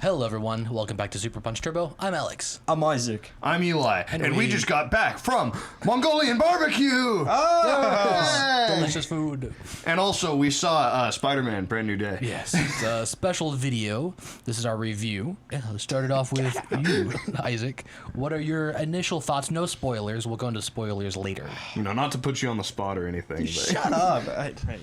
Hello everyone, welcome back to Super Punch Turbo. I'm Alex. I'm Isaac. I'm Eli, and we just got back from Mongolian barbecue! Delicious food. And also, we saw Spider-Man, Brand New Day. Yes, it's a special video. This is our review. Let's start it off with you, Isaac. What are your initial thoughts? No spoilers, we'll go into spoilers later. You know, not to put you on the spot or anything, but... Shut up.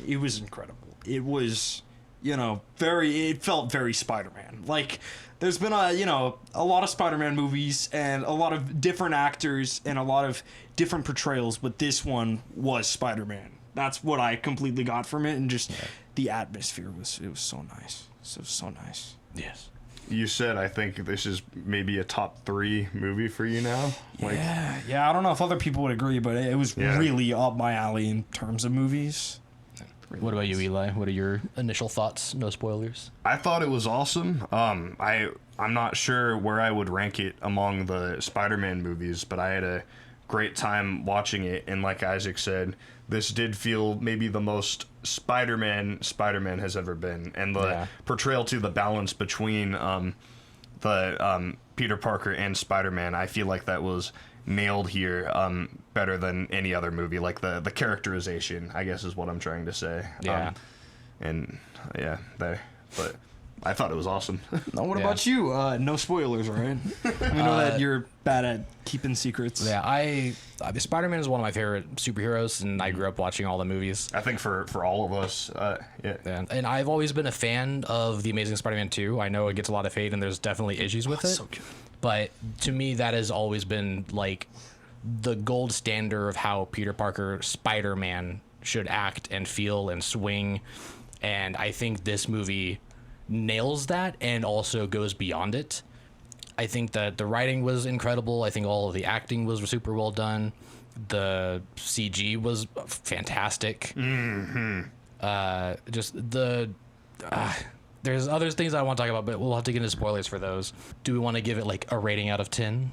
It was incredible. It was, it felt very Spider-Man. Like, there's been a lot of Spider-Man movies and a lot of different actors and a lot of different portrayals, but this one was Spider-Man. That's what I completely got from it, and just the atmosphere was so nice. So nice. Yes. You said, I think this is maybe a top 3 movie for you now? Yeah, I don't know if other people would agree, but it was really up my alley in terms of movies. What about you, Eli? What are your initial thoughts? No spoilers. I thought it was awesome. I'm not sure where I would rank it among the Spider-Man movies, but I had a great time watching it, and like Isaac said, this did feel maybe the most Spider-Man has ever been, and the portrayal to the balance between Peter Parker and Spider-Man, I feel like that was nailed here better than any other movie. Like the characterization, I guess, is what I'm trying to say. But I thought it was awesome. Now, what about you? No spoilers, right? We know that you're bad at keeping secrets. Yeah, Spider-Man is one of my favorite superheroes, and I grew up watching all the movies. I think for all of us, And I've always been a fan of The Amazing Spider-Man 2. I know it gets a lot of hate, and there's definitely issues with it. So good. But to me, that has always been like the gold standard of how Peter Parker, Spider-Man, should act and feel and swing. And I think this movie nails that and also goes beyond it. I think that the writing was incredible. I think all of the acting was super well done. The CG was fantastic. There's other things I want to talk about, but we'll have to get into spoilers for those. Do we want to give it like a rating out of 10?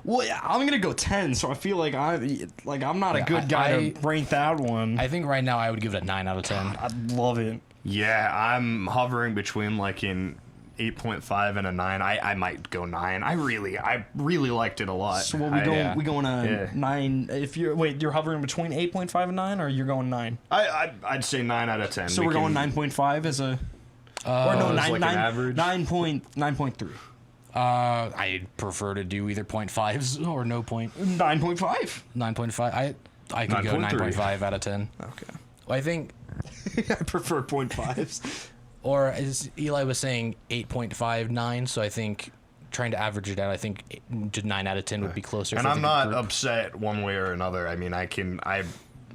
Well, yeah, I'm gonna go 10. So I feel like I'm not a good guy to rank that one. I think right now I would give it a 9 out of 10. I love it. Yeah, I'm hovering between like in 8.5 and a 9. I might go 9. I really liked it a lot. So what we going a 9? If you're hovering between 8.5 and 9, or you're going 9? I'd say 9 out of 10. So we're going 9.5 as a or no, 9 like an average? 9.3. I'd prefer to do either 0.5s or no point. 9.5. 9.5. I could go 9.5 out of 10. Okay. Well, I think I prefer 0.5s. Or as Eli was saying, 8.5, 9. So I think trying to average it out, I think 9 out of 10 would be closer. And I'm not upset one way or another. I mean,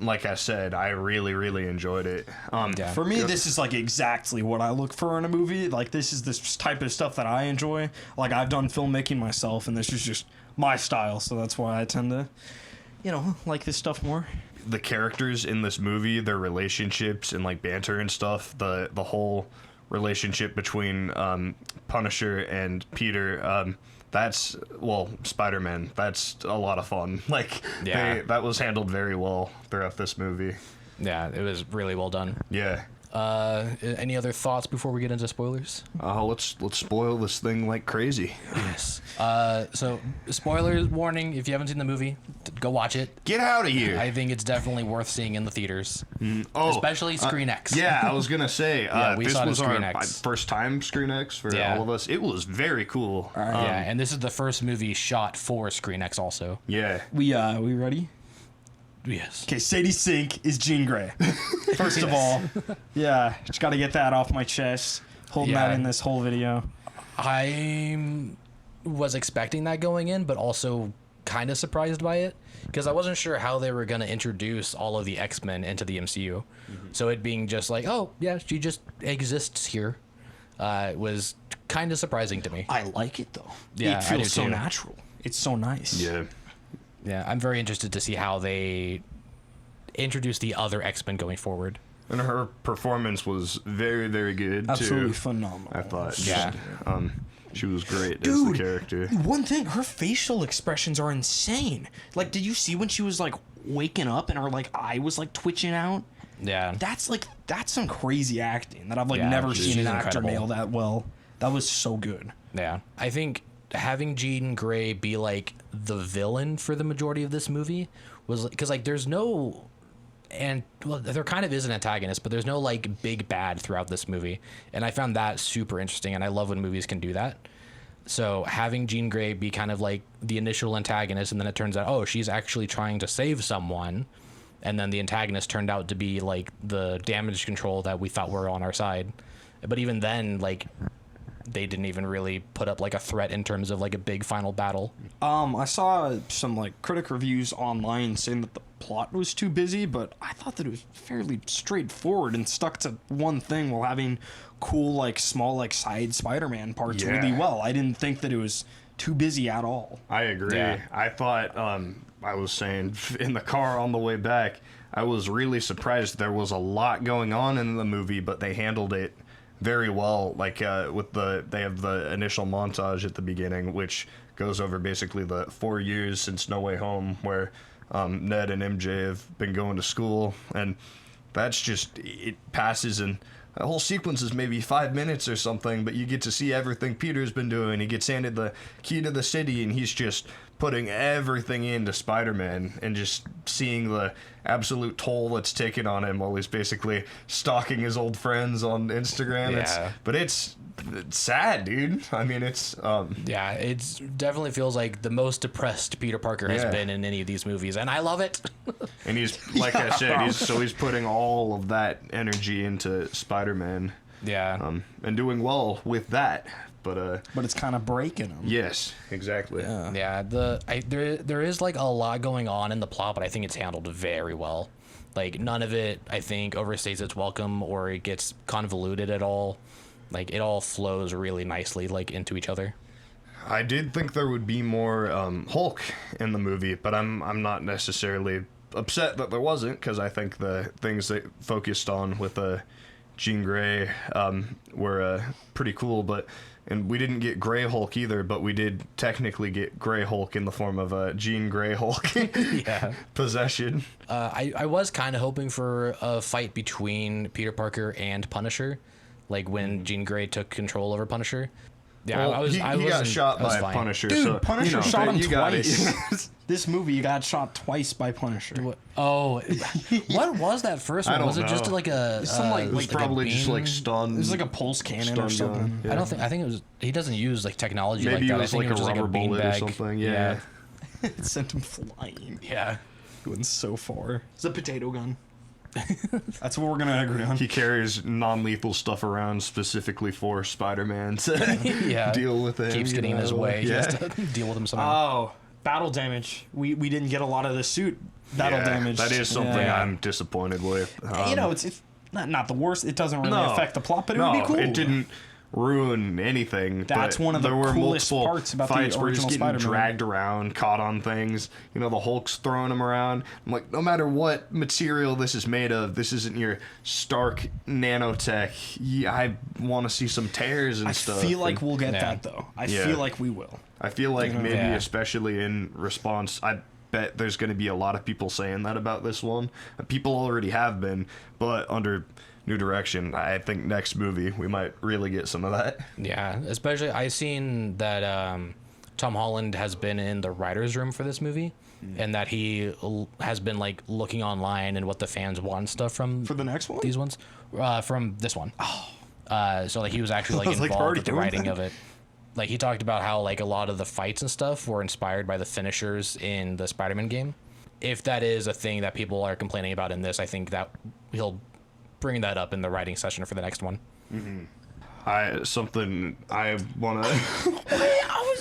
like I said, I really enjoyed it. For me, this is like exactly what I look for in a movie. Like, this is this type of stuff that I enjoy. Like, I've done filmmaking myself, and this is just my style. So that's why I tend to, like this stuff more. The characters in this movie, their relationships and like banter and stuff, the whole relationship between Punisher and Peter, Spider-Man, that's a lot of fun. Like, that was handled very well throughout this movie. Yeah, it was really well done. Yeah. Any other thoughts before we get into spoilers? Let's spoil this thing like crazy. Yes. So, spoilers warning, if you haven't seen the movie, go watch it. Get out of here. I think it's definitely worth seeing in the theaters. Especially Screen X. Yeah, I was going to say, we this saw it at was Screen our X. first time Screen X for all of us. It was very cool. And this is the first movie shot for Screen X also. Yeah. We ready? Yes. Okay, Sadie Sink is Jean Grey. First of all, just got to get that off my chest. Holding that in this whole video. I was expecting that going in, but also kind of surprised by it because I wasn't sure how they were going to introduce all of the X-Men into the MCU. So it being just like, oh, yeah, she just exists here, was kind of surprising to me. I like it, though. Yeah, it feels I do so too. natural. It's so nice. Yeah. Yeah, I'm very interested to see how they introduce the other X-Men going forward. And her performance was very, very good, Absolutely too. phenomenal. I thought. Yeah. She was great Dude, as the character. One thing, her facial expressions are insane. Like, did you see when she was, like, waking up and her, like, eye was, like, twitching out? Yeah. That's some crazy acting that I've, like, never seen an actor incredible. nail that well. That was so good. Yeah. I think having Jean Grey be like the villain for the majority of this movie was because like there's no, and well, there kind of is an antagonist, but there's no like big bad throughout this movie. And I found that super interesting, and I love when movies can do that. So having Jean Grey be kind of like the initial antagonist, and then it turns out, oh, she's actually trying to save someone, and then the antagonist turned out to be like the damage control that we thought were on our side. But even then, like, they didn't even really put up like a threat in terms of like a big final battle. I saw some like critic reviews online saying that the plot was too busy, but I thought that it was fairly straightforward and stuck to one thing while having cool like small like side Spider-Man parts Yeah. really well. I didn't think that it was too busy at all. I agree. Yeah. I thought, I was saying in the car on the way back, I was really surprised there was a lot going on in the movie, but they handled it very well. Like they have the initial montage at the beginning, which goes over basically the 4 years since No Way Home, where Ned and MJ have been going to school, and that's just, it passes in the whole sequence is maybe 5 minutes or something, but you get to see everything Peter's been doing. He gets handed the key to the city, and he's just putting everything into Spider-Man and just seeing the absolute toll that's taken on him while he's basically stalking his old friends on Instagram. Yeah. It's sad, dude. I mean, it's Yeah, it's definitely feels like the most depressed Peter Parker has Yeah. been in any of these movies, and I love it. and he's like I said, he's putting all of that energy into Spider-Man, Yeah. and doing well with that. But But it's kind of breaking them. yes, exactly. Yeah, there is like a lot going on in the plot, but I think it's handled very well. Like none of it, I think, overstays its welcome or it gets convoluted at all. Like it all flows really nicely, like into each other. I did think there would be more Hulk in the movie, but I'm not necessarily upset that there wasn't, because I think the things they focused on with Jean Grey were pretty cool. And we didn't get Grey Hulk either, but we did technically get Grey Hulk in the form of Jean Grey Hulk Yeah. possession. I was kind of hoping for a fight between Peter Parker and Punisher, like when Jean Grey took control over Punisher. Yeah, Well, he got shot by fine. Punisher. Dude, so, Punisher shot him you got it. twice. This movie, you got shot twice by Punisher. Oh, what was that first one? I don't Was it just know. like a Some, like, It was like a probably just like beam? stun. It was like a pulse cannon or stun gun. something. Yeah. I don't think. I think it was. He doesn't use like technology Maybe like it that. was I think like it was a just like rubber bullet or beanbag. something. Yeah. It sent him flying. Yeah. Going so far. It's a potato gun. That's what we're gonna agree on. He carries non-lethal stuff around specifically for Spider-Man to Yeah. deal with it. Keeps getting in his way. He has to deal with him somehow. Oh, battle damage. We didn't get a lot of the suit battle damage. That is something Yeah. I'm disappointed with. You know, it's not the worst. It doesn't really No. affect the plot, but it no, would be cool. it didn't ruin anything. That's but one of the there were coolest multiple parts about the fights where he's original getting Spider-Man. dragged around, caught on things. You know, the Hulk's throwing him around. I'm like, no matter what material this is made of, this isn't your Stark nanotech. Yeah, I want to see some tears and I stuff. feel like and we'll get Yeah. that though. I Yeah. feel like we will. I feel like maybe, Yeah. especially in response, I bet there's going to be a lot of people saying that about this one. People already have been, but under new direction, I think next movie we might really get some of that. Yeah, especially I seen that Tom Holland has been in the writers' room for this movie, and that he has been like looking online and what the fans want and stuff from For the next one? these ones, from this one. Oh, so like he was actually like I was like, involved already with the doing writing that? of it. Like he talked about how like a lot of the fights and stuff were inspired by the finishers in the Spider-Man game. If that is a thing that people are complaining about in this, I think that he'll bring that up in the writing session for the next one. Something I want to.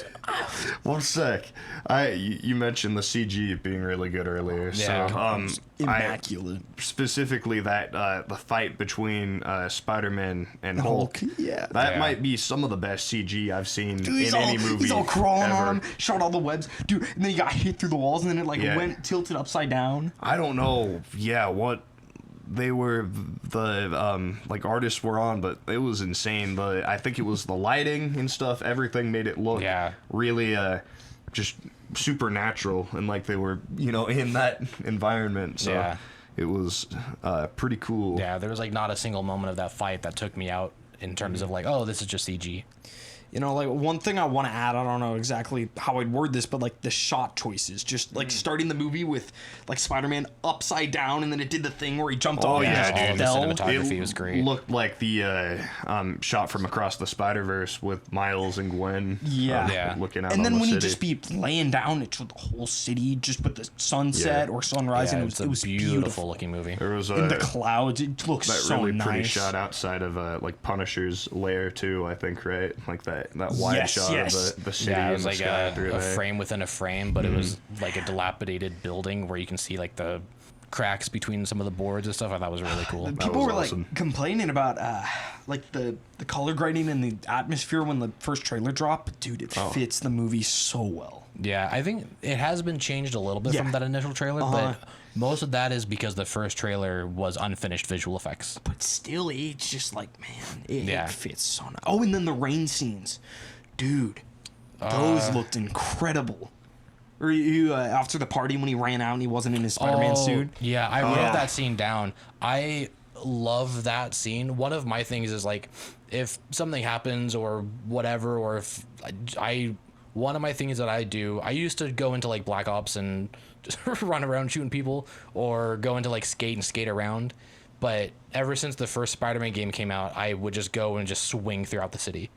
One sec. You mentioned the CG being really good earlier. Yeah. So Immaculate. specifically that the fight between Spider-Man and Hulk. Yeah. That Yeah. might be some of the best CG I've seen Dude, in any movie. he's all crawling ever. on him, shot all the webs, dude, and then he got hit through the walls, and then it like Yeah. went tilted upside down. I don't know. Yeah, what they were the like artists were on, but it was insane. I think it was the lighting and stuff. Everything made it look Yeah. really just supernatural, and like they were in that environment. So Yeah. it was pretty cool. Yeah, there was like not a single moment of that fight that took me out in terms of like, oh, this is just CG. You know, like one thing I want to add, I don't know exactly how I'd word this, but like the shot choices, just like starting the movie with like Spider-Man upside down, and then it did the thing where he jumped off. yeah, and dude. just All of the fell. cinematography was great. Looked like the shot from Across the Spider-Verse with Miles and Gwen. Yeah. Yeah. Looking out And on then the when city. he'd just be laying down, it showed the whole city just with the sunset Yeah. or sunrise, Yeah, and it's it a was beautiful looking movie. There was In the a clouds, it looks that so really pretty nice. shot outside of like Punisher's lair too. I think right, like that wide Yes, shot yes. of the city Yeah, it and was the like sky through a there. frame within a frame, but it was like a dilapidated building where you can see like the cracks between some of the boards and stuff. I thought was really cool. People was were awesome. like complaining about like the color grading and the atmosphere when the first trailer dropped. Dude, it Oh. fits the movie so well. Yeah, I think it has been changed a little bit Yeah. from that initial trailer, Uh-huh. but most of that is because the first trailer was unfinished visual effects. But still, it's just like, man, it Yeah. fits so nice. Oh, and then the rain scenes, dude, those looked incredible. Or you after the party when he ran out and he wasn't in his Spider-Man suit. Yeah, I wrote Yeah. that scene down. I love that scene. One of my things is like if something happens or whatever, or if one of my things that I do, I used to go into like Black Ops and just run around shooting people, or go into like skate around. But ever since the first Spider-Man game came out, I would just go and just swing throughout the city.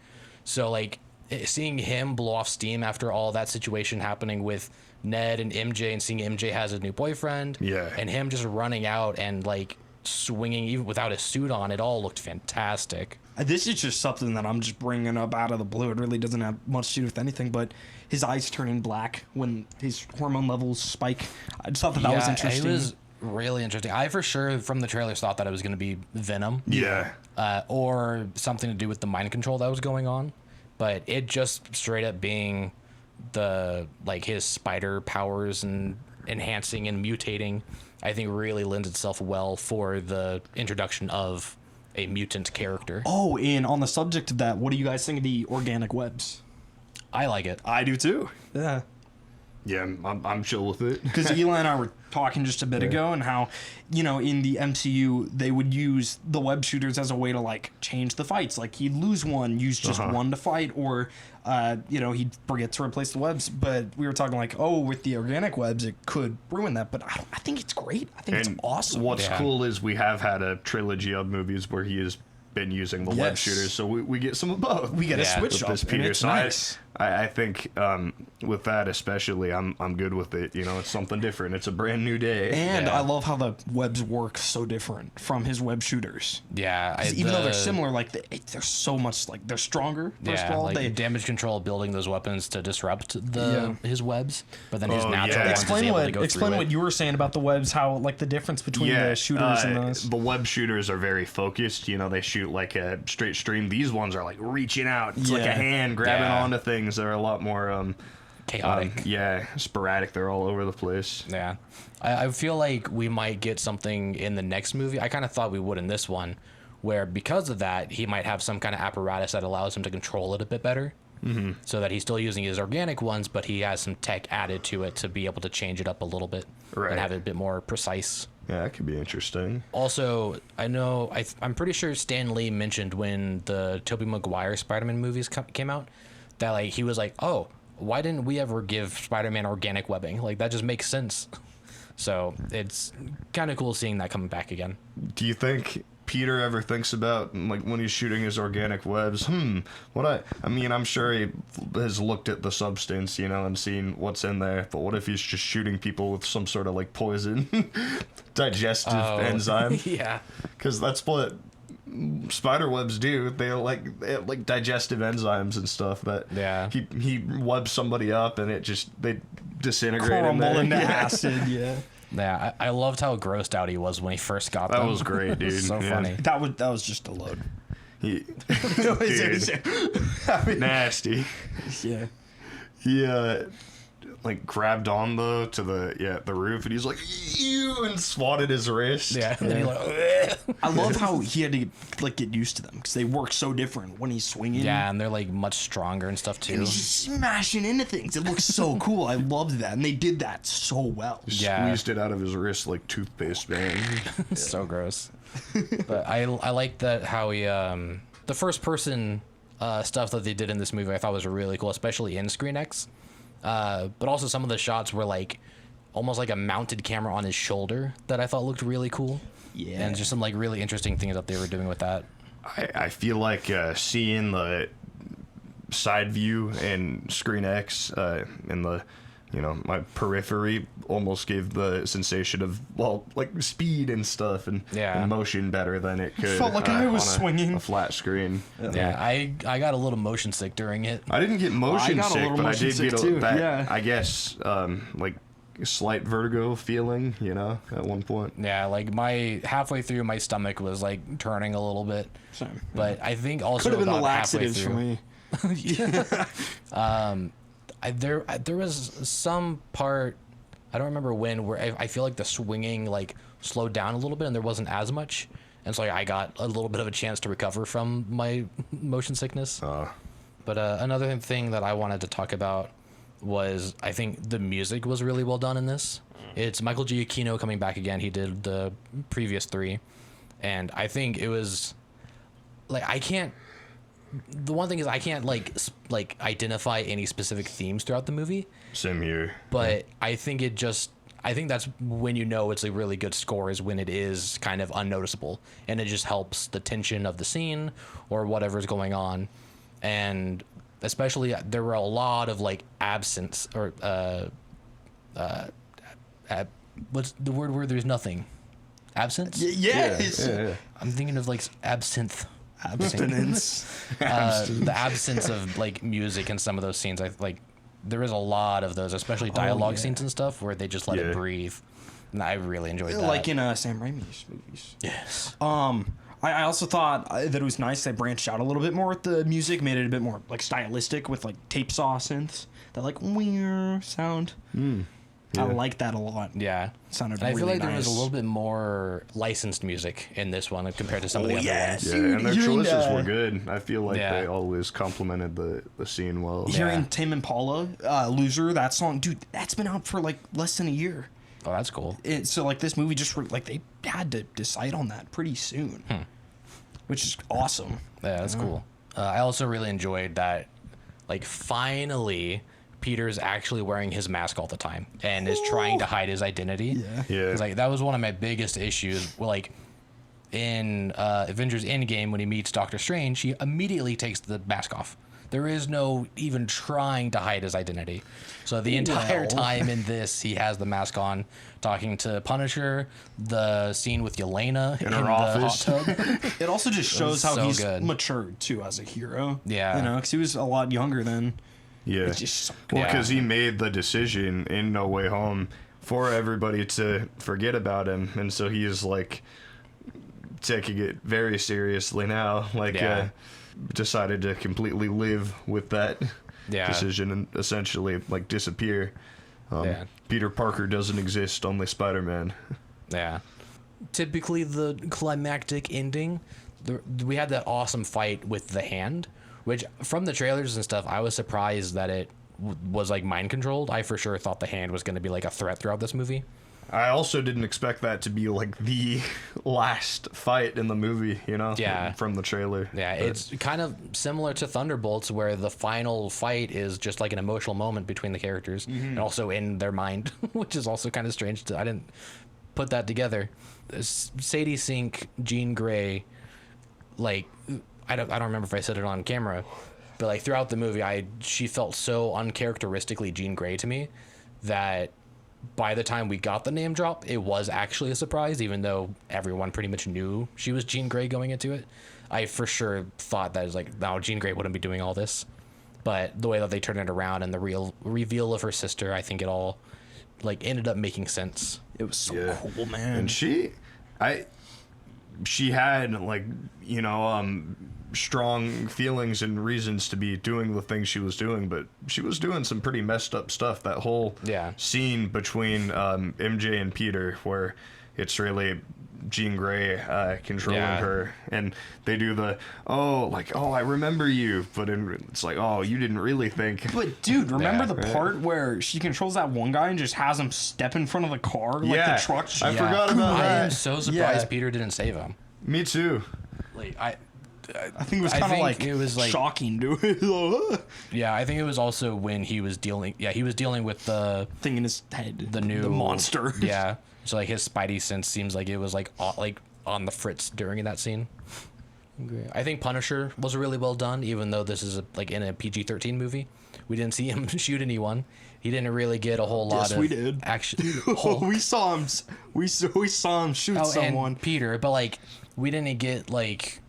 So like seeing him blow off steam after all that situation happening with Ned and MJ, and seeing MJ has a new boyfriend, Yeah. and him just running out and like swinging even without a suit on, it all looked fantastic. This is just something that I'm just bringing up out of the blue. It really doesn't have much to do with anything, but his eyes turning black when his hormone levels spike. I just thought that was interesting. It was really interesting. I for sure from the trailers thought that it was going to be Venom, Yeah. or something to do with the mind control that was going on, but it just straight up being the like his spider powers and enhancing and mutating, I think really lends itself well for the introduction of a mutant character. Oh, and on the subject of that, what do you guys think of the organic webs? I like it. I do too. Yeah. Yeah, I'm chill with it. Because Eli and I were talking just a bit ago, and how, you know, in the MCU, they would use the web shooters as a way to, like, change the fights. Like, he'd lose one, use just one to fight, or, you know, he'd forget to replace the webs. But we were talking, like, oh, with the organic webs, it could ruin that. But I think it's great. I think it's awesome. What's Yeah. cool is we have had a trilogy of movies where he has been using the web Yes. shooters, so we get some of both. We get a Yeah, switch with up, this and Peter. it's So nice. I think with that especially, I'm good with it. You know, it's something different. It's a brand new day. And Yeah. I love how the webs work so different from his web shooters. Yeah, 'Cause even though they're similar, like they're so much like they're stronger. First Yeah, of all, like they damage control building those weapons to disrupt his webs, but then his Oh, natural yeah. ones is explain able to what go through it. you were saying about the webs. How like the difference between the shooters and those. the web shooters are very focused. You know, they shoot like a straight stream. These ones are like reaching out. It's like Yeah. a hand grabbing Yeah. onto things. They're a lot more Chaotic. sporadic. They're all over the place. Yeah. I feel like we might get something in the next movie. I kind of thought we would in this one, where because of that, he might have some kind of apparatus that allows him to control it a bit better. Mm-hmm. So that he's still using his organic ones, but he has some tech added to it to be able to change it up a little bit Right. and have it a bit more precise. Yeah, that could be interesting. Also, I know, I'm pretty sure Stan Lee mentioned when the Tobey Maguire Spider-Man movies came out that like he was like, oh, why didn't we ever give Spider-Man organic webbing? Like that just makes sense. So it's kind of cool seeing that coming back again. Do you think Peter ever thinks about like when he's shooting his organic webs? I mean, I'm sure he has looked at the substance, you know, and seen what's in there. But what if he's just shooting people with some sort of like poison, digestive enzyme? Yeah. Because that's what spider webs do. They have like digestive enzymes and stuff. That Yeah. he webs somebody up and they disintegrate in Crumble there. into Yeah. acid. Yeah. Yeah, I loved how grossed out he was when he first got That them. was great, dude. So Yeah. funny. That was just a load. He, dude, nasty. Yeah. He like grabbed on to the roof and he's like ew and swatted his wrist. Yeah. And then he like, "Ugh." I love how he had to like get used to them because they work so different when he's swinging. Yeah, and they're like much stronger and stuff too. And he's just smashing into things. It looks so cool. I loved that, and they did that so well. Yeah. Squeezed it out of his wrist like toothpaste, man. So gross. But I like that how he the first person stuff that they did in this movie I thought was really cool, especially in Screen X. But also some of the shots were like almost like a mounted camera on his shoulder that I thought looked really cool. Yeah. And just some like really interesting things that they were doing with that. I feel like seeing the side view in Screen X in the, my periphery almost gave the sensation of, like speed and stuff and motion better than it could. Felt like I was on swinging. a flat screen. Yeah, I got a little motion sick during it. I didn't get motion got a sick, little but I motion did sick get too, that, yeah. I guess, like a slight vertigo feeling, at one point. Yeah, like halfway through my stomach was like turning a little bit. Same. But I think also Could have been the about halfway laxatives for through. me. There was some part, I don't remember when, where I feel like the swinging like slowed down a little bit and there wasn't as much, and so I got a little bit of a chance to recover from my motion sickness. But another thing that I wanted to talk about was I think the music was really well done in this. It's Michael Giacchino coming back again. He did the previous 3, and I think it was like the one thing is I can't like identify any specific themes throughout the movie. Same here. But I think that's when it's a really good score, is when it is kind of unnoticeable and it just helps the tension of the scene or whatever's going on. And especially there were a lot of like absence or what's the word where there's nothing? Absence? Yes. Yeah. I'm thinking of like absinthe. Abstinence. The absence of like music in some of those scenes. There is a lot of those, especially dialogue scenes and stuff where they just let it breathe. And I really enjoyed that. Like in Sam Raimi's movies. Yes. I also thought that it was nice they branched out a little bit more with the music, made it a bit more like stylistic with like tape saw synths, that like weird sound. I like that a lot. Yeah. It sounded And I really feel like nice. there was a little bit more licensed music in this one compared to some of the other ones. Yeah, and their Hearing, choices were good. I feel like Yeah. they always complemented the scene well. Hearing Yeah. Tame Impala, Loser, that song, dude, that's been out for like less than a year. Oh, that's cool. So like this movie just like they had to decide on that pretty soon, which is awesome. Yeah, that's cool. I also really enjoyed that, like, finally, Peter's actually wearing his mask all the time and is trying to hide his identity. Yeah. 'Cause, like, that was one of my biggest issues. Like, in Avengers Endgame, when he meets Doctor Strange, he immediately takes the mask off. There is no even trying to hide his identity. So the entire time in this, he has the mask on, talking to Punisher, the scene with Yelena in her the office. hot tub. It also just shows how so he's good. matured too as a hero. Yeah. because he was a lot younger then. Yeah. It's just so Well, Yeah. because he made the decision in No Way Home for everybody to forget about him, and so he's like taking it very seriously now. Like, Yeah. decided to completely live with that Yeah. decision and essentially like disappear. Yeah. Peter Parker doesn't exist, only Spider-Man. Yeah. Typically, the climactic ending, we had that awesome fight with the hand, which from the trailers and stuff, I was surprised that it was like mind controlled. I for sure thought the hand was going to be like a threat throughout this movie. I also didn't expect that to be like the last fight in the movie, Yeah. from the trailer. Yeah, But- it's kind of similar to Thunderbolts, where the final fight is just like an emotional moment between the characters and also in their mind, which is also kind of strange. I didn't put that together. Sadie Sink, Jean Grey, like I don't remember if I said it on camera, but like throughout the movie, she felt so uncharacteristically Jean Grey to me that by the time we got the name drop, it was actually a surprise, even though everyone pretty much knew she was Jean Grey going into it. I for sure thought that it was like, no, Jean Grey wouldn't be doing all this. But the way that they turned it around and the real reveal of her sister, I think it all like ended up making sense. It was so Yeah. cool, man. And she had like strong feelings and reasons to be doing the things she was doing, but she was doing some pretty messed up stuff. That whole scene between MJ and Peter, where it's really Jean Grey controlling her, and they do the I remember you, but it's like, oh, you didn't really think. But dude, remember Yeah. the part where she controls that one guy and just has him step in front of the car, like the truck? I forgot about I that. am so surprised Yeah. Peter didn't save him. Me too. Like I think it was I kind of think like it was, like- shocking to it. Yeah, I think it was also when he was dealing. Yeah, he was dealing with the Thing in his head. the new monster. Yeah, so like his Spidey sense seems like it was like on the fritz during that scene. I think Punisher was really well done, even though this is like in a PG-13 movie. We didn't see him shoot anyone. He didn't really get a whole lot Yes, of we did. action. we saw him. We saw him shoot someone. And Peter, but like we didn't get like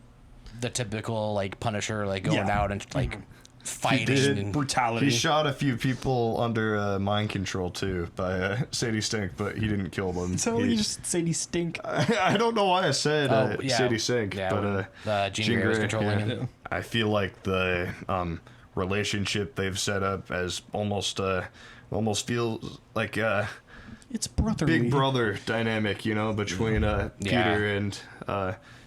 the typical like Punisher like going Yeah. out and like fighting. did. And, Brutality. He shot a few people under mind control too by Sadie Stink, but he didn't kill them. So you just say he stink. I don't know why I said yeah. Sadie Stink, Yeah, but Jean Grey was controlling yeah. him. I feel like the relationship they've set up as almost feels like It's brotherly. big brother dynamic, you know, between Peter and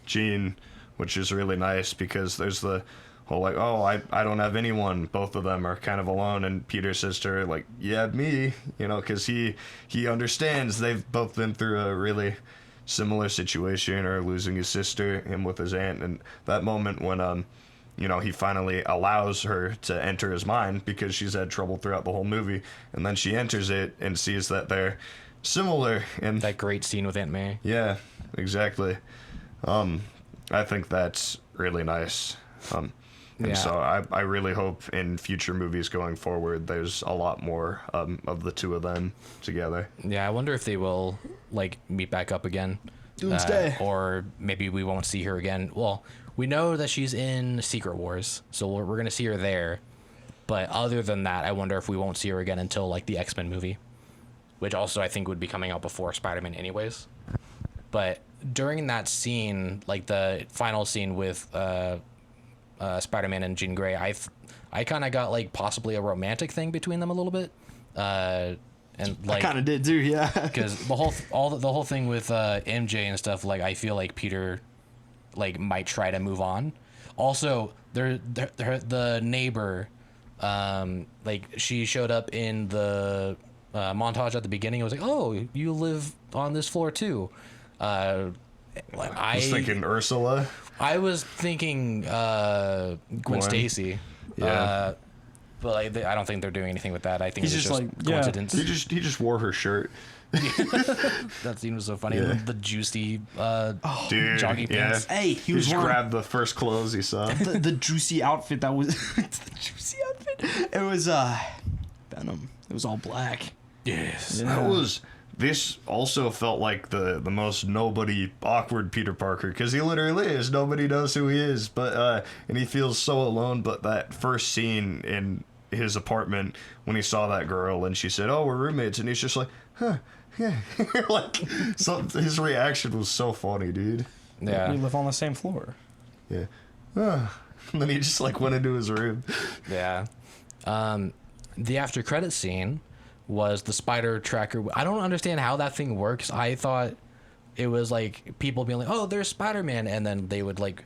Jean, which is really nice because there's the whole like, oh, I don't have anyone. Both of them are kind of alone, and Peter says to her like, yeah, me, you know, because he understands they've both been through a really similar situation, or losing his sister, him with his aunt, and that moment when you know, he finally allows her to enter his mind because she's had trouble throughout the whole movie, and then she enters it and sees that they're similar, and That great scene with Aunt May. yeah, exactly. I think that's really nice. And Yeah. so I really hope in future movies going forward, there's a lot more of the two of them together. Yeah, I wonder if they will like meet back up again. Doomsday. Or maybe we won't see her again. Well, we know that she's in Secret Wars, so we're gonna see her there. But other than that, I wonder if we won't see her again until like the X-Men movie, which also I think would be coming out before Spider-Man anyways. But during that scene, like the final scene with Spider-Man and Jean Grey, I kind of got like possibly a romantic thing between them a little bit, and like I kind of did too. Yeah. because the whole thing with MJ and stuff, like I feel like Peter like might try to move on. Also, the neighbor, like she showed up in the montage at the beginning. It was like, oh, you live on this floor too. I was thinking Ursula. I was thinking Gwen Gwen. Stacy. Yeah. But like, I don't think they're doing anything with that. I think He's it's just just like, yeah. coincidence. He just wore her shirt. That scene was so funny. Yeah. The juicy Dude, jogging yeah. pants. Hey, He he was just wearing grabbed the first clothes he saw. the juicy outfit that was it's the juicy outfit. It was Venom. It was all black. Yes. This also felt like the most nobody awkward Peter Parker, because he literally is. Nobody knows who he is, but and he feels so alone. But that first scene in his apartment when he saw that girl and she said, "Oh, we're roommates," and he's just like, "Huh, yeah," like his reaction was so funny, dude. We Yeah. live on the same floor. Yeah. And then he just like went into his room. Yeah. The after credit scene was the spider tracker. I don't understand how that thing works. I thought it was like people being like, "Oh, there's Spider-Man," and then they would like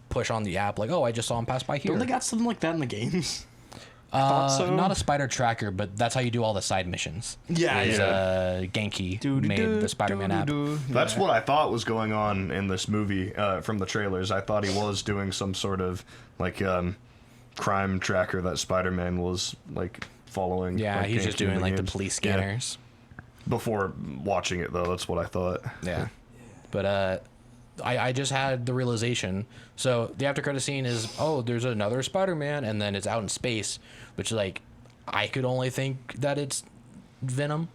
push on the app like, "Oh, I just saw him pass by here." Don't they got something like that in the games? thought so. Not a spider tracker, but that's how you do all the side missions. Yeah, Is, yeah. Genki made the Spider-Man app. That's what I thought was going on in this movie from the trailers. I thought he was doing some sort of like crime tracker that Spider-Man was like following. Yeah, like, he's just Genki in doing like the games. police Yeah. scanners. Before watching it though, that's what I thought. Yeah. But I just had the realization. So the after credit scene is, oh, there's another Spider-Man, and then it's out in space, which like I could only think that it's Venom,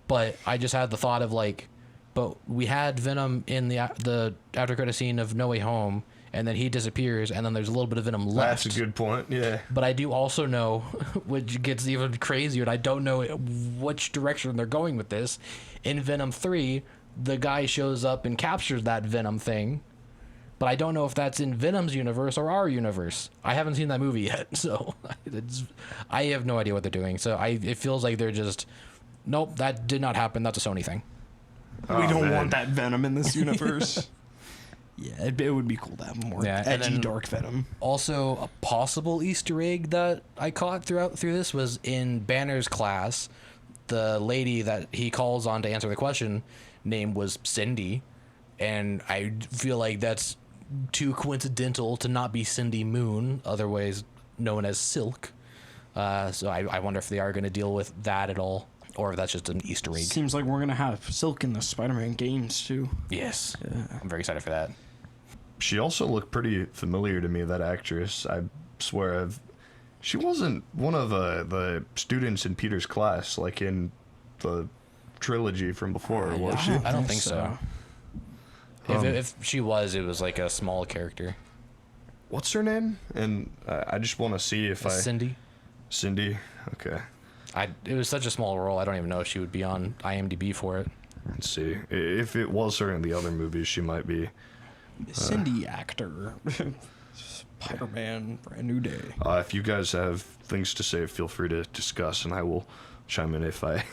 but I just had the thought of like, but we had Venom in the after credit scene of No Way Home, and then he disappears, and then there's a little bit of Venom left. That's a good point. Yeah. But I do also know, which gets even crazier, and I don't know which direction they're going with this. In Venom 3, the guy shows up and captures that Venom thing, but I don't know if that's in Venom's universe or our universe. I haven't seen that movie yet, so I have no idea what they're doing. So it feels like they're just, nope, that did not happen. That's a Sony thing. We don't man. want that Venom in this universe. Yeah, it would be cool to have more Yeah, and edgy, then- dark Venom. Also, a possible Easter egg that I caught through this was in Banner's class. The lady that he calls on to answer the question name was Cindy, and I feel like that's too coincidental to not be Cindy Moon, otherwise known as Silk. So I wonder if they are going to deal with that at all, or if that's just an Easter egg. Seems like we're gonna have Silk in the Spider-Man games too. Yes, I'm very excited for that. She also looked pretty familiar to me, that actress. I swear she wasn't one of the students in Peter's class, like in the trilogy from before, was she? I don't think so. If she was, it was like a small character. What's her name? And I just want to see if Cindy. Cindy? Okay. It was such a small role, I don't even know if she would be on IMDb for it. Let's see. If it was her in the other movies, she might be. Cindy actor. Spider-Man, Brand New Day. If you guys have things to say, feel free to discuss, and I will chime in if I.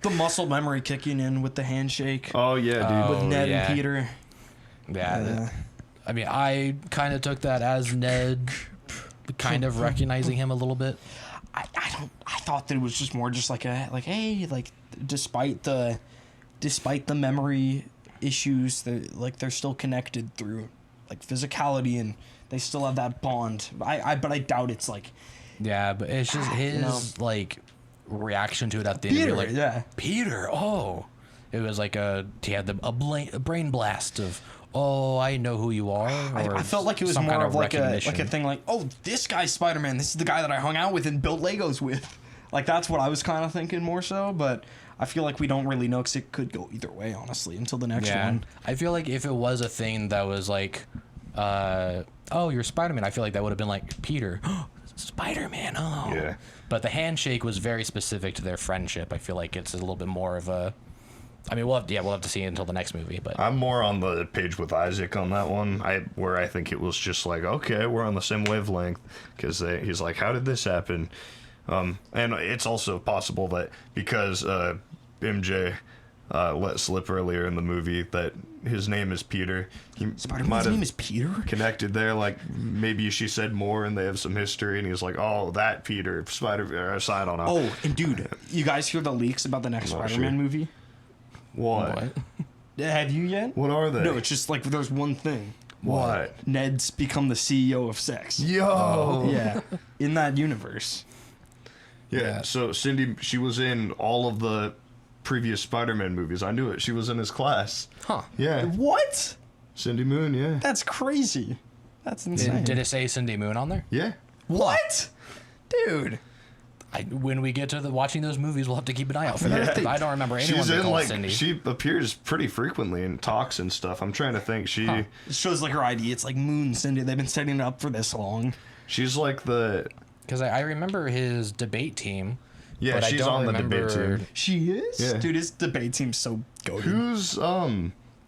The muscle memory kicking in with the handshake Oh yeah, dude. with Ned yeah. and Peter. Yeah. I mean, I kind of took that as Ned kind of recognizing him a little bit. I thought that it was just more just like hey, like despite the memory issues, they're still connected through like physicality, and they still have that bond. But I doubt it's like Yeah, but it's just his like reaction to it at the end. Peter, Like, yeah. Peter, oh, it was like he had a brain blast of, oh, I know who you are. Or I felt like it was some more kind of like a recognition. thing like, oh, this guy's Spider-Man. This is the guy that I hung out with and built Legos with. Like that's what I was kind of thinking more so, but I feel like we don't really know because it could go either way, honestly, until the next Yeah, one. I feel like if it was a thing that was like, oh, you're Spider-Man, I feel like that would have been like, Peter, Spider-Man, oh. Yeah. But the handshake was very specific to their friendship. I feel like it's a little bit more of a, I mean, we'll have to see it until the next movie, but I'm more on the page with Isaac on that one. Where I think it was just like, okay, we're on the same wavelength, because he's like, how did this happen? And it's also possible that because MJ let slip earlier in the movie that his name is Peter, he might Spider-Man's have name is Peter? connected there. Like maybe she said more, and they have some history, and he's like, oh, that Peter Spider. So I don't know. Oh, and dude, you guys hear the leaks about the next Not Spider-Man sure. movie? What? Have you yet? What are they? No, it's just like there's one thing. What? Ned's become the CEO of Sex. Yo. Yeah, in that universe. Yeah. So Cindy, she was in all of the previous Spider-Man movies. I knew it. She was in his class. huh. Yeah. What? Cindy Moon. Yeah. That's crazy. That's insane. Did it say Cindy Moon on there? Yeah. What? Dude. When we get to watching those movies, we'll have to keep an eye out for that. Yeah. I don't remember anyone She's being in called like Cindy. she appears pretty frequently in talks and stuff. I'm trying to think. It shows like her ID. It's like Moon Cindy. They've been setting it up for this long. She's like the Because I remember his debate team. yeah. but I She's don't on the debate remember- team. She is? Yeah. Dude, his debate team's so goated. Who's